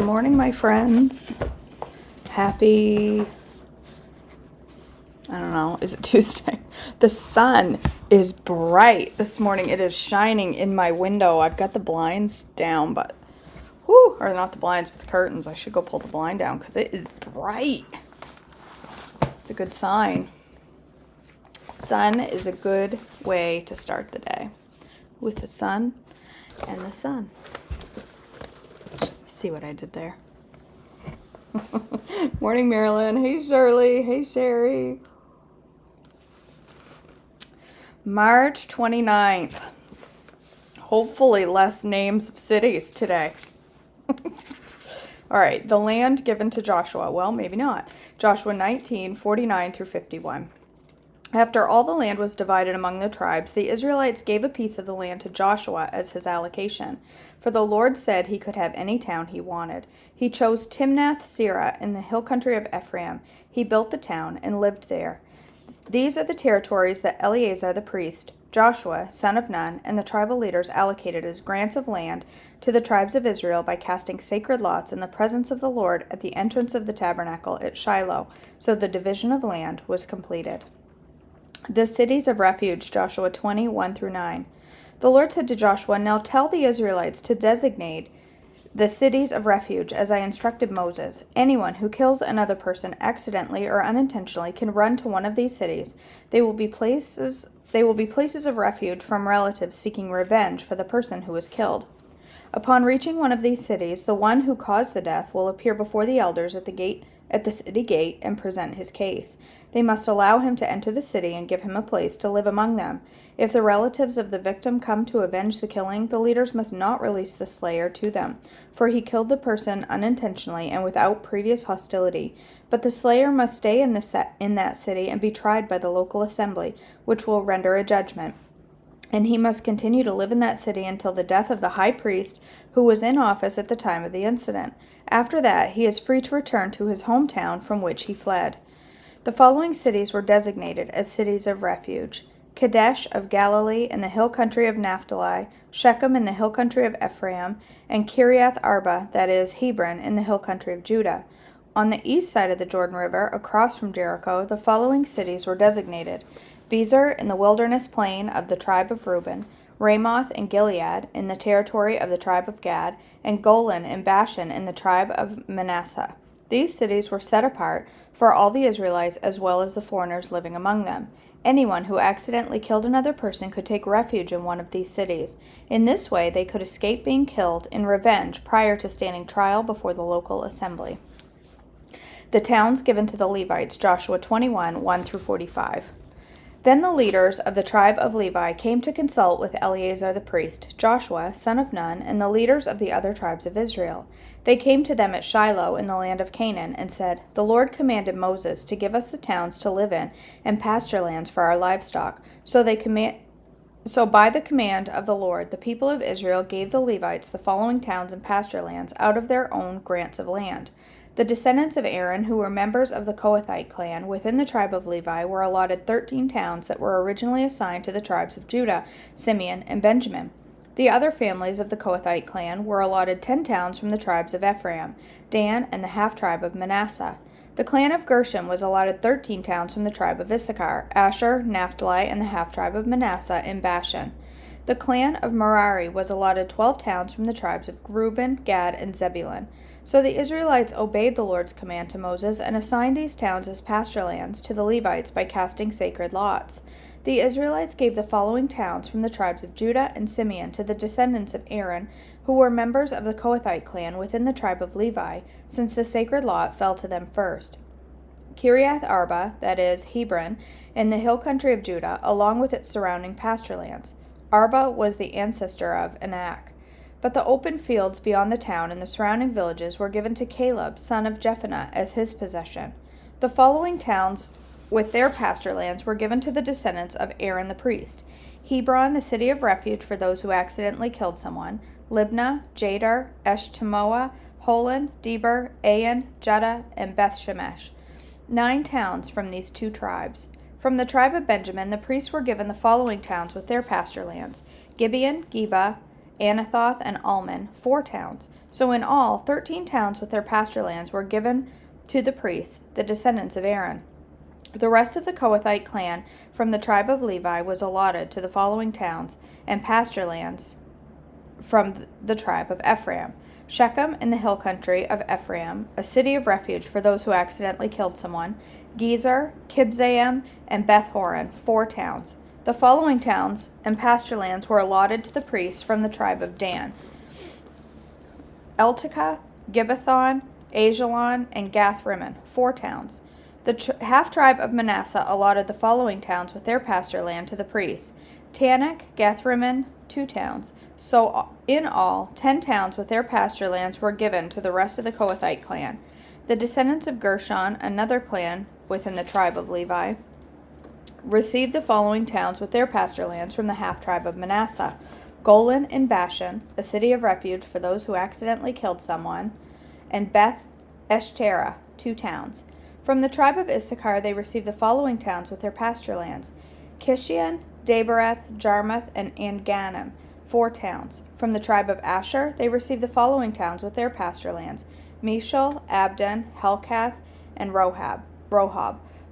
Good morning, my friends. Happy, I don't know, is it Tuesday? The sun is bright this morning. It is shining in my window. I've got the blinds down, but, or not the blinds, but the curtains. I should go pull the blind down because it is bright. It's a good sign. Sun is a good way to start the day. With the sun and the sun. See what I did there? Morning, Marilyn. Hey, Shirley. Hey, Sherry. March 29th. Hopefully less names of cities today. All right, the land given to Joshua. Well, maybe not. Joshua 19:49 through 51. After all the land was divided among the tribes, the Israelites gave a piece of the land to Joshua as his allocation. For the Lord said he could have any town he wanted. He chose Timnath-Serah in the hill country of Ephraim. He built the town and lived there. These are the territories that Eleazar the priest, Joshua, son of Nun, and the tribal leaders allocated as grants of land to the tribes of Israel by casting sacred lots in the presence of the Lord at the entrance of the tabernacle at Shiloh. So the division of land was completed. The cities of refuge, Joshua 20:1 through 9. The Lord said to Joshua, "Now tell the Israelites to designate the cities of refuge as I instructed Moses. Anyone who kills another person accidentally or unintentionally can run to one of these cities. They will be places of refuge from relatives seeking revenge for the person who was killed. Upon reaching one of these cities, the one who caused the death will appear before the elders at the city gate and present his case. They must allow him to enter the city and give him a place to live among them. If the relatives of the victim come to avenge the killing, the leaders must not release the slayer to them, for he killed the person unintentionally and without previous hostility. But the slayer must stay in that city and be tried by the local assembly, which will render a judgment. And he must continue to live in that city until the death of the high priest who was in office at the time of the incident. After that, he is free to return to his hometown from which he fled." The following cities were designated as cities of refuge: Kadesh of Galilee in the hill country of Naphtali, Shechem in the hill country of Ephraim, and Kiriath Arba, that is, Hebron, in the hill country of Judah. On the east side of the Jordan River, across from Jericho, the following cities were designated: Bezer in the wilderness plain of the tribe of Reuben, Ramoth in Gilead in the territory of the tribe of Gad, and Golan in Bashan in the tribe of Manasseh. These cities were set apart for all the Israelites as well as the foreigners living among them. Anyone who accidentally killed another person could take refuge in one of these cities. In this way, they could escape being killed in revenge prior to standing trial before the local assembly. The towns given to the Levites, Joshua 21:1 through 45. Then the leaders of the tribe of Levi came to consult with Eleazar the priest, Joshua, son of Nun, and the leaders of the other tribes of Israel. They came to them at Shiloh in the land of Canaan and said, "The Lord commanded Moses to give us the towns to live in and pasture lands for our livestock." So by the command of the Lord, the people of Israel gave the Levites the following towns and pasture lands out of their own grants of land. The descendants of Aaron, who were members of the Kohathite clan within the tribe of Levi, were allotted 13 towns that were originally assigned to the tribes of Judah, Simeon, and Benjamin. The other families of the Kohathite clan were allotted 10 towns from the tribes of Ephraim, Dan, and the half-tribe of Manasseh. The clan of Gershon was allotted 13 towns from the tribe of Issachar, Asher, Naphtali, and the half-tribe of Manasseh in Bashan. The clan of Merari was allotted 12 towns from the tribes of Reuben, Gad, and Zebulun. So the Israelites obeyed the Lord's command to Moses and assigned these towns as pasture lands to the Levites by casting sacred lots. The Israelites gave the following towns from the tribes of Judah and Simeon to the descendants of Aaron, who were members of the Kohathite clan within the tribe of Levi, since the sacred lot fell to them first: Kiriath Arba, that is, Hebron, in the hill country of Judah, along with its surrounding pasture lands. Arba was the ancestor of Anak. But the open fields beyond the town and the surrounding villages were given to Caleb, son of Jephunneh, as his possession. The following towns with their pasture lands were given to the descendants of Aaron the priest: Hebron, the city of refuge for those who accidentally killed someone; Libnah, Jadar, Eshtemoa, Holon, Deber, Ain, Judah, and Beth-Shemesh. 9 towns from these 2 tribes. From the tribe of Benjamin, the priests were given the following towns with their pasture lands: Gibeon, Geba, Anathoth, and Almon, 4 towns. So in all, 13 towns with their pasture lands were given to the priests, the descendants of Aaron. The rest of the Kohathite clan from the tribe of Levi was allotted to the following towns and pasture lands from the tribe of Ephraim: Shechem in the hill country of Ephraim, a city of refuge for those who accidentally killed someone; Gezer, Kibzaim, and Beth-horon, 4 towns. The following towns and pasture lands were allotted to the priests from the tribe of Dan: Eltekeh, Gibbethon, Ajalon, and Gath-rimmon, 4 towns. The half-tribe of Manasseh allotted the following towns with their pasture land to the priests: Tanakh, Gath-rimmon, 2 towns. So in all, 10 towns with their pasture lands were given to the rest of the Kohathite clan. The descendants of Gershon, another clan within the tribe of Levi, received the following towns with their pasture lands from the half-tribe of Manasseh: Golan in Bashan, a city of refuge for those who accidentally killed someone; and Beth Eshtera, 2 towns. From the tribe of Issachar they received the following towns with their pasture lands: Kishion, Dabereth, Jarmuth, and Anganim, 4 towns. From the tribe of Asher they received the following towns with their pasture lands: Mishal, Abdon, Helkath, and Rohab,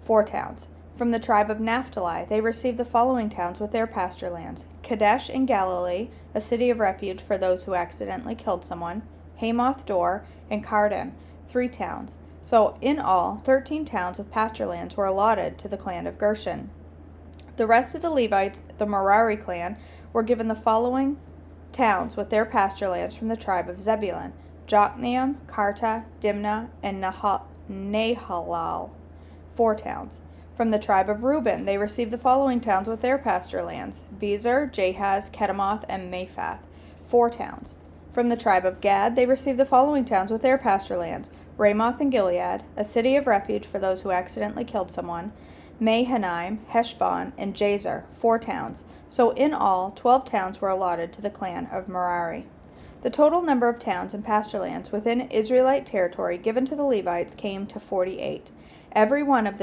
4 towns. From the tribe of Naphtali they received the following towns with their pasture lands: Kadesh in Galilee, a city of refuge for those who accidentally killed someone; Hamoth Dor, and Cardan, 3 towns. So in all, 13 towns with pasture lands were allotted to the clan of Gershon. The rest of the Levites, the Merari clan, were given the following towns with their pasture lands from the tribe of Zebulun: Jokneam, Karta, Dimnah, and Nahalal, 4 towns. From the tribe of Reuben they received the following towns with their pasture lands: Bezer, Jahaz, Kedemoth, and Mephath, 4 towns. From the tribe of Gad they received the following towns with their pasture lands: Ramoth and Gilead, a city of refuge for those who accidentally killed someone; Mahanaim, Heshbon, and Jazer, 4 towns. So in all, 12 towns were allotted to the clan of Merari. The total number of towns and pasture lands within Israelite territory given to the Levites came to 48. Every one of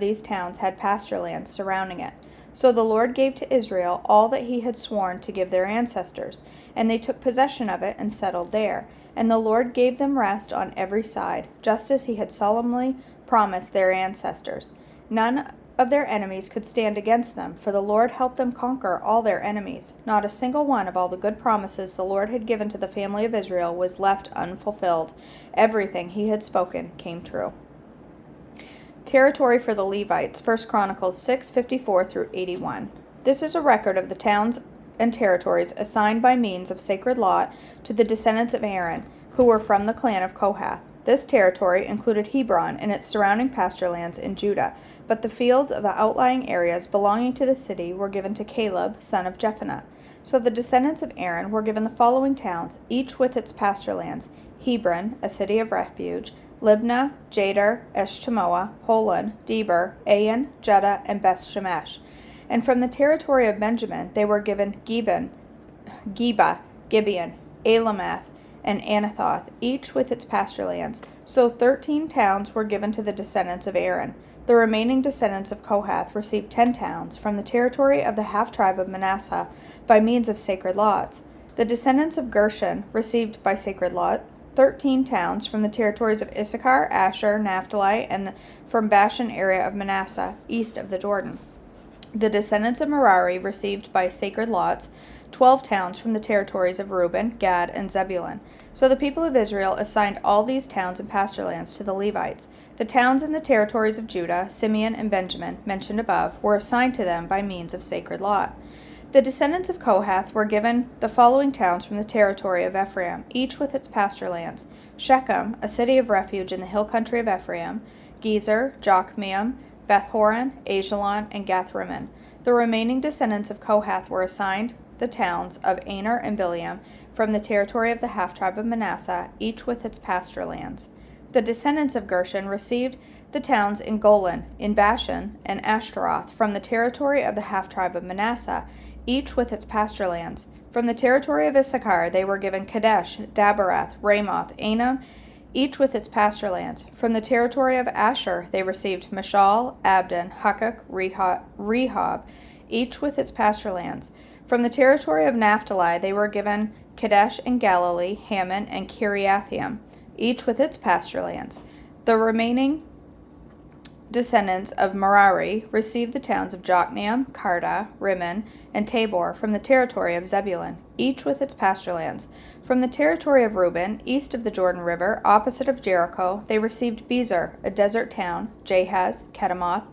these towns had pasture lands surrounding it. So the Lord gave to Israel all that he had sworn to give their ancestors, and they took possession of it and settled there. And the Lord gave them rest on every side, just as he had solemnly promised their ancestors. None of their enemies could stand against them, for the Lord helped them conquer all their enemies. Not a single one of all the good promises the Lord had given to the family of Israel was left unfulfilled. Everything he had spoken came true. Territory for the Levites, 1 Chronicles 6:54 through 81. This is a record of the towns and territories assigned by means of sacred lot to the descendants of Aaron, who were from the clan of Kohath. This territory included Hebron and its surrounding pasture lands in Judah, but the fields of the outlying areas belonging to the city were given to Caleb, son of Jephunneh. So the descendants of Aaron were given the following towns, each with its pasture lands: Hebron, a city of refuge; Libnah, Jader, Eshtemoa, Holon, Deber, Ain, Judah, and Beth Shemesh. And from the territory of Benjamin they were given Geba, Gibeon, Elamath, and Anathoth, each with its pasture lands. So 13 towns were given to the descendants of Aaron. The remaining descendants of Kohath received 10 towns from the territory of the half-tribe of Manasseh by means of sacred lots. The descendants of Gershon received by sacred lot 13 towns from the territories of Issachar, Asher, Naphtali, and from Bashan area of Manasseh, east of the Jordan. The descendants of Merari received by sacred lots 12 towns from the territories of Reuben, Gad, and Zebulun. So the people of Israel assigned all these towns and pasture lands to the Levites. The towns in the territories of Judah, Simeon, and Benjamin, mentioned above, were assigned to them by means of sacred lot. The descendants of Kohath were given the following towns from the territory of Ephraim, each with its pasture lands: Shechem, a city of refuge in the hill country of Ephraim; Gezer, Jokmeam, Beth-horon, Ajalon, and Gath-rimmon. The remaining descendants of Kohath were assigned the towns of Aner and Bileam from the territory of the half-tribe of Manasseh, each with its pasture lands. The descendants of Gershon received the towns in Golan, in Bashan, and Ashtaroth from the territory of the half-tribe of Manasseh, each with its pasture lands. From the territory of Issachar they were given Kadesh, Dabereth, Ramoth, Anam, each with its pasture lands. From the territory of Asher they received Mishal, Abdon, Hukkok, Rehob, each with its pasture lands. From the territory of Naphtali they were given Kadesh in Galilee, Hammon, and Kiriathaim, each with its pasture lands. The remaining descendants of Merari received the towns of Jokneam, Karda, Rimmon, and Tabor from the territory of Zebulun, each with its pasture lands. From the territory of Reuben, east of the Jordan River, opposite of Jericho, they received Bezer, a desert town, Jahaz, Kedemoth,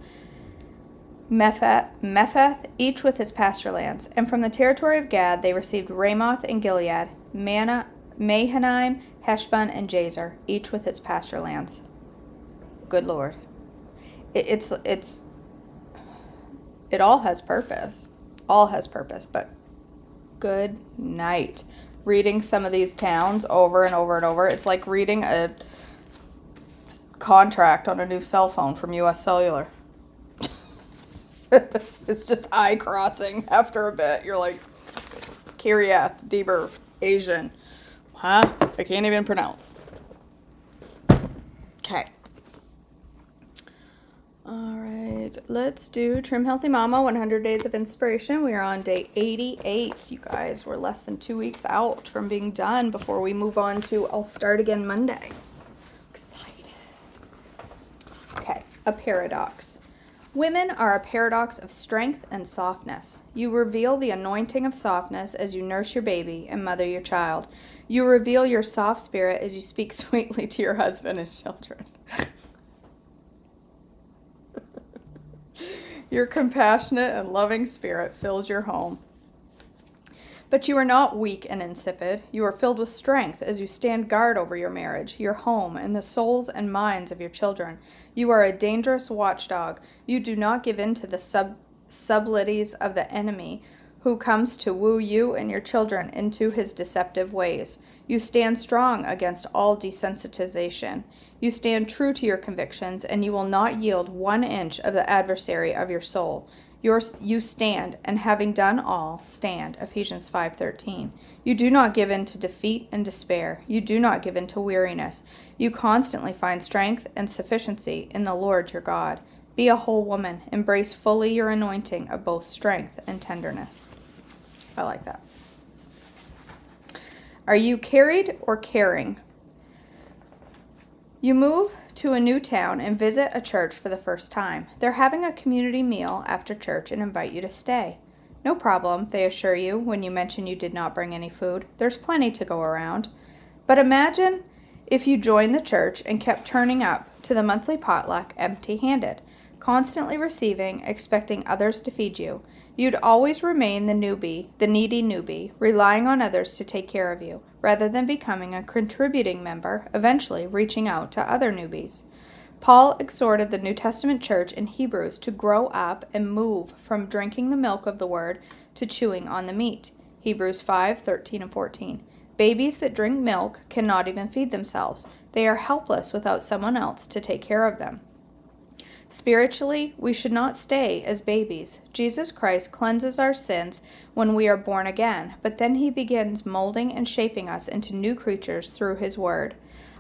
Mepheth, each with its pasture lands. And from the territory of Gad, they received Ramoth and Gilead, Mahanaim, Heshbon, and Jazer, each with its pasture lands. Good Lord. It all has purpose. All has purpose, but good night. Reading some of these towns over and over and over, it's like reading a contract on a new cell phone from US Cellular. It's just eye-crossing after a bit. You're like, Kiriath, Deber, Asian. Huh? I can't even pronounce. Okay. All right, let's do Trim Healthy Mama 100 Days of Inspiration. We are on day 88, you guys. We're less than 2 weeks out from being done before we move on to I'll Start Again Monday. Excited. Okay, a paradox. Women are a paradox of strength and softness. You reveal the anointing of softness as you nurse your baby and mother your child. You reveal your soft spirit as you speak sweetly to your husband and children. Your compassionate and loving spirit fills your home. But you are not weak and insipid. You are filled with strength as you stand guard over your marriage, your home, and the souls and minds of your children. You are a dangerous watchdog. You do not give in to the subtleties of the enemy who comes to woo you and your children into his deceptive ways. You stand strong against all desensitization. You stand true to your convictions, and you will not yield 1 inch of the adversary of your soul. You stand, and having done all, stand. Ephesians 5:13. You do not give in to defeat and despair. You do not give in to weariness. You constantly find strength and sufficiency in the Lord your God. Be a whole woman. Embrace fully your anointing of both strength and tenderness. I like that. Are you carried or caring? You move to a new town and visit a church for the first time. They're having a community meal after church and invite you to stay. No problem, they assure you when you mention you did not bring any food. There's plenty to go around. But imagine if you joined the church and kept turning up to the monthly potluck empty-handed, constantly receiving, expecting others to feed you. You'd always remain the needy newbie, relying on others to take care of you, rather than becoming a contributing member, eventually reaching out to other newbies. Paul exhorted the New Testament church in Hebrews to grow up and move from drinking the milk of the word to chewing on the meat. Hebrews 5:13 and 14. Babies that drink milk cannot even feed themselves. They are helpless without someone else to take care of them. Spiritually, we should not stay as babies. Jesus Christ cleanses our sins when we are born again, but then he begins molding and shaping us into new creatures through his word.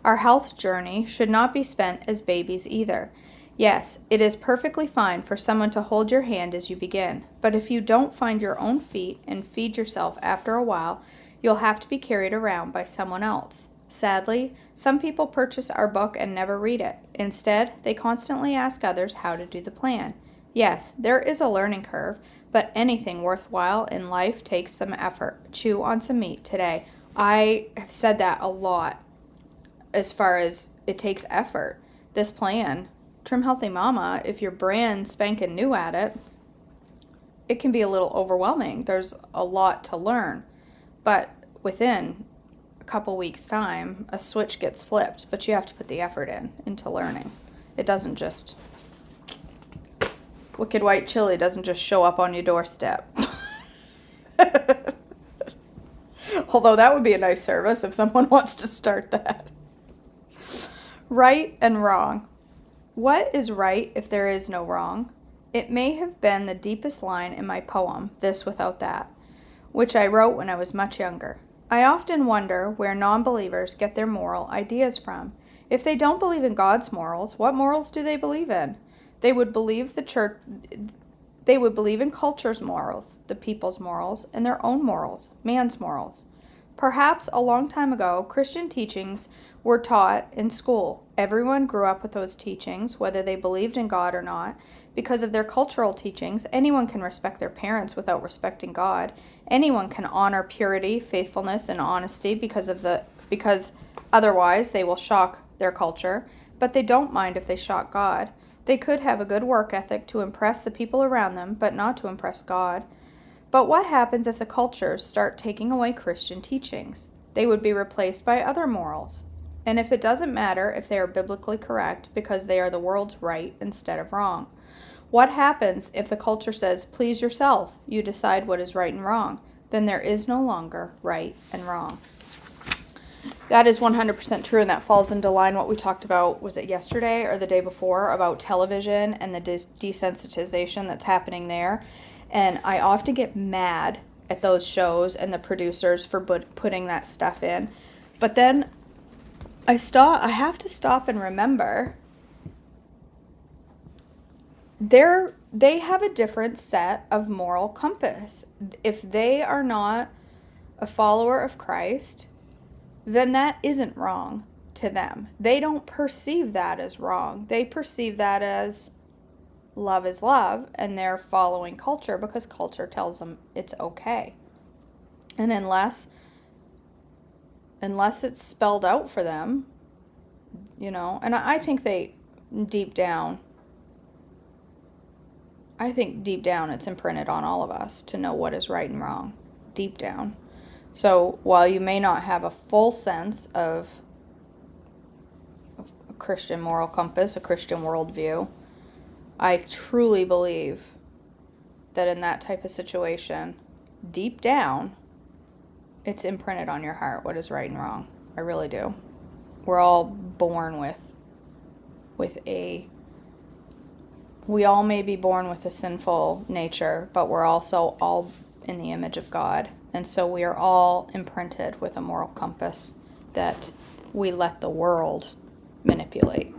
Our health journey should not be spent as babies either. Yes, it is perfectly fine for someone to hold your hand as you begin, but if you don't find your own feet and feed yourself after a while, you'll have to be carried around by someone else. Sadly, some people purchase our book and never read it. Instead, they constantly ask others how to do the plan. Yes, there is a learning curve, but anything worthwhile in life takes some effort. Chew on some meat today. I have said that a lot as far as it takes effort. This plan, Trim Healthy Mama, if you're brand spanking new at it, it can be a little overwhelming. There's a lot to learn, but within couple weeks time a switch gets flipped, but you have to put the effort into learning. It doesn't just Wicked White Chili doesn't just show up on your doorstep. Although that would be a nice service if someone wants to start that. Right and wrong. What is right if there is no wrong? It may have been the deepest line in my poem, This Without That, which I wrote when I was much younger. I often wonder where non-believers get their moral ideas from. If they don't believe in God's morals, what morals do they believe in? They would believe the They would believe in culture's morals, the people's morals, and their own morals, man's morals. Perhaps a long time ago, Christian teachings were taught in school. Everyone grew up with those teachings, whether they believed in God or not. Because of their cultural teachings, anyone can respect their parents without respecting God. Anyone can honor purity, faithfulness, and honesty because otherwise they will shock their culture, but they don't mind if they shock God. They could have a good work ethic to impress the people around them, but not to impress God. But what happens if the cultures start taking away Christian teachings? They would be replaced by other morals. And if it doesn't matter if they are biblically correct because they are the world's right instead of wrong. What happens if the culture says, please yourself, you decide what is right and wrong? Then there is no longer right and wrong. That is 100% true, and that falls into line what we talked about, was it yesterday or the day before, about television and the desensitization that's happening there. And I often get mad at those shows and the producers for putting that stuff in. But then I have to stop and remember they have a different set of moral compass. If they are not a follower of Christ, then that isn't wrong to them. They don't perceive that as wrong. They perceive that as love is love, and they're following culture because culture tells them it's okay. And unless it's spelled out for them, and I think deep down it's imprinted on all of us to know what is right and wrong, deep down. So while you may not have a full sense of a Christian moral compass, a Christian worldview, I truly believe that in that type of situation, deep down, it's imprinted on your heart what is right and wrong. I really do. We're all born we all may be born with a sinful nature, but we're also all in the image of God. And so we are all imprinted with a moral compass that we let the world manipulate.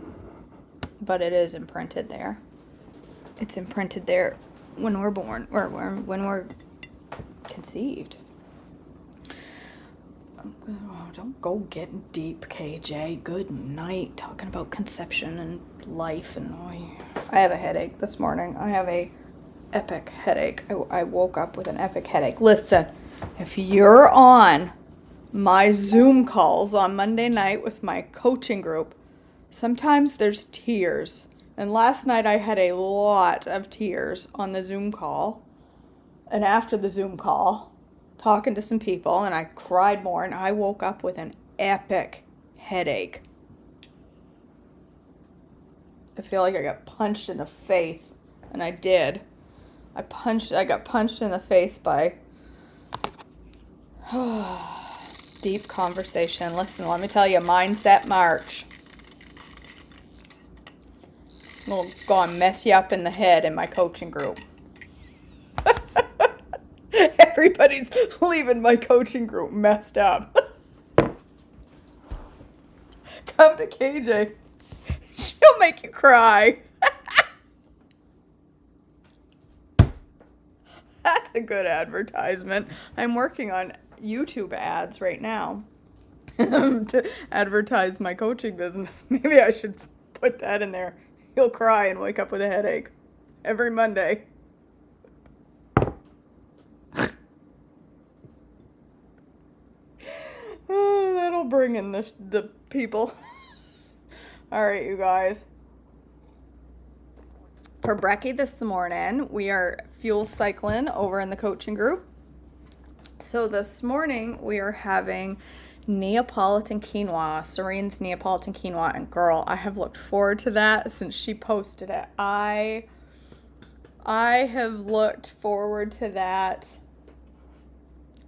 But it is imprinted there. It's imprinted there when we're born, or when we're conceived. Oh, don't go getting deep, KJ. Good night. Talking about conception and life, and I have a headache this morning. I have a epic headache. I woke up with an epic headache. Listen, if you're on my Zoom calls on Monday night with my coaching group, sometimes there's tears. And last night I had a lot of tears on the Zoom call. And after the Zoom call, talking to some people, and I cried more, and I woke up with an epic headache. I feel like I got punched in the face, and I did. I got punched in the face by deep conversation. Listen, let me tell you, Mindset March will go and mess you up in the head in my coaching group. Everybody's leaving my coaching group messed up. Come to KJ. She'll make you cry. That's a good advertisement. I'm working on YouTube ads right now to advertise my coaching business. Maybe I should put that in there. You'll cry and wake up with a headache every Monday. Oh, that'll bring in the people. All right, you guys. For brekkie this morning, we are fuel cycling over in the coaching group. So this morning, we are having Neapolitan quinoa, Serene's Neapolitan quinoa. And girl, I have looked forward to that since she posted it. I have looked forward to that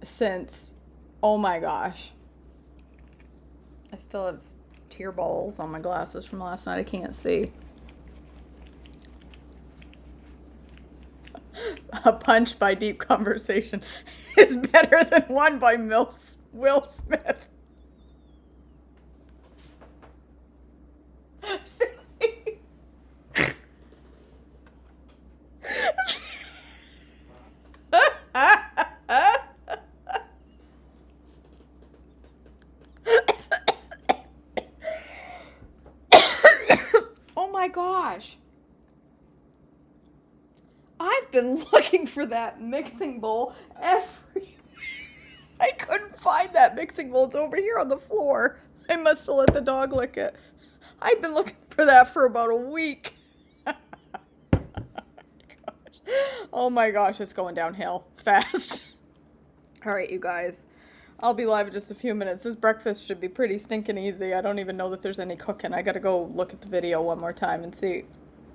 since, oh my gosh. I still have tear bowls on my glasses from last night. I can't see. A punch by deep conversation is better than one by Will Smith. my gosh. I've been looking for that mixing bowl everywhere. I couldn't find that mixing bowl. It's over here on the floor. I must have let the dog lick it. I've been looking for that for about a week. Oh my gosh, it's going downhill fast. All right, you guys. I'll be live in just a few minutes. This breakfast should be pretty stinking easy. I don't even know that there's any cooking. I gotta go look at the video one more time and see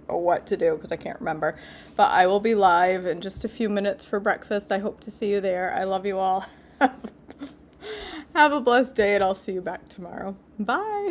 what to do because I can't remember. But I will be live in just a few minutes for breakfast. I hope to see you there. I love you all. Have a blessed day, and I'll see you back tomorrow. Bye.